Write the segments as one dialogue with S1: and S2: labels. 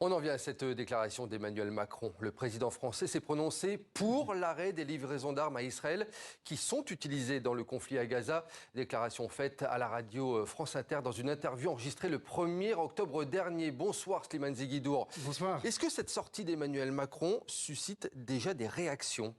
S1: On en vient à cette déclaration d'Emmanuel Macron. Le président français s'est prononcé pour l'arrêt des livraisons d'armes à Israël qui sont utilisées dans le conflit à Gaza. Déclaration faite à la radio France Inter dans une interview enregistrée le 1er octobre dernier. Bonsoir Slimane Zeguidour.
S2: Bonsoir.
S1: Est-ce que cette sortie d'Emmanuel Macron suscite déjà des réactions ?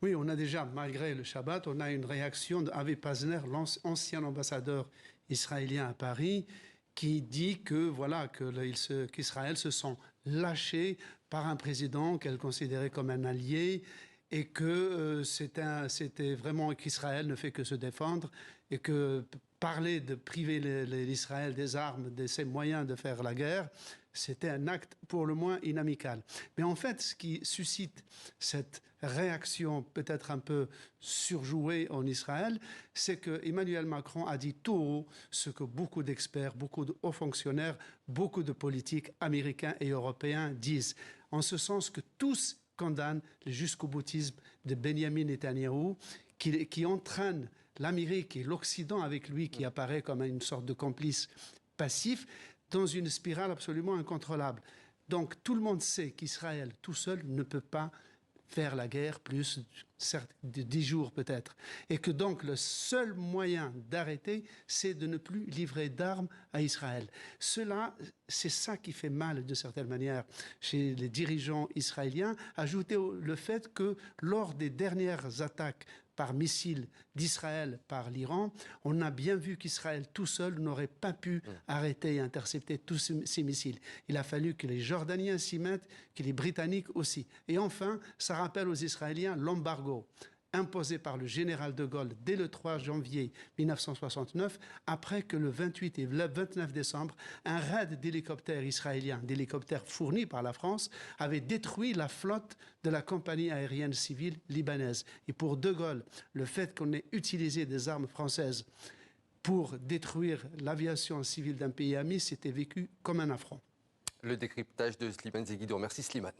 S2: Oui, on a déjà, malgré le Shabbat, on a une réaction d'Avi Pazner, l'ancien ambassadeur israélien à Paris, qui dit que voilà qu'Israël se sent lâché par un président qu'elle considérait comme un allié et que c'était vraiment qu'Israël ne fait que se défendre et que parler de priver l'Israël des armes, de ses moyens de faire la guerre, c'était un acte pour le moins inamical. Mais en fait, ce qui suscite cette réaction peut-être un peu surjouée en Israël, c'est que Emmanuel Macron a dit tout haut ce que beaucoup d'experts, beaucoup de hauts fonctionnaires, beaucoup de politiques américains et européens disent, en ce sens que tous condamnent le jusqu'au-boutisme de Benjamin Netanyahou, qui entraîne l'Amérique et l'Occident avec lui, qui apparaît comme une sorte de complice passif, dans une spirale absolument incontrôlable. Donc tout le monde sait qu'Israël tout seul ne peut pas faire la guerre plus de 10 jours peut-être. Et que donc le seul moyen d'arrêter, c'est de ne plus livrer d'armes à Israël. C'est ça qui fait mal de certaine manière chez les dirigeants israéliens. Ajouter le fait que lors des dernières attaques par missiles d'Israël par l'Iran, on a bien vu qu'Israël tout seul n'aurait pas pu arrêter et intercepter tous ces missiles. Il a fallu que les Jordaniens s'y mettent, que les Britanniques aussi. Et enfin, ça rappelle aux Israéliens l'embargo imposé par le général de Gaulle dès le 3 janvier 1969, après que le 28 et le 29 décembre, un raid d'hélicoptères israéliens, d'hélicoptères fournis par la France, avait détruit la flotte de la compagnie aérienne civile libanaise. Et pour de Gaulle, le fait qu'on ait utilisé des armes françaises pour détruire l'aviation civile d'un pays ami, c'était vécu comme un affront.
S1: Le décryptage de Slimane Zeguidour. Merci Slimane.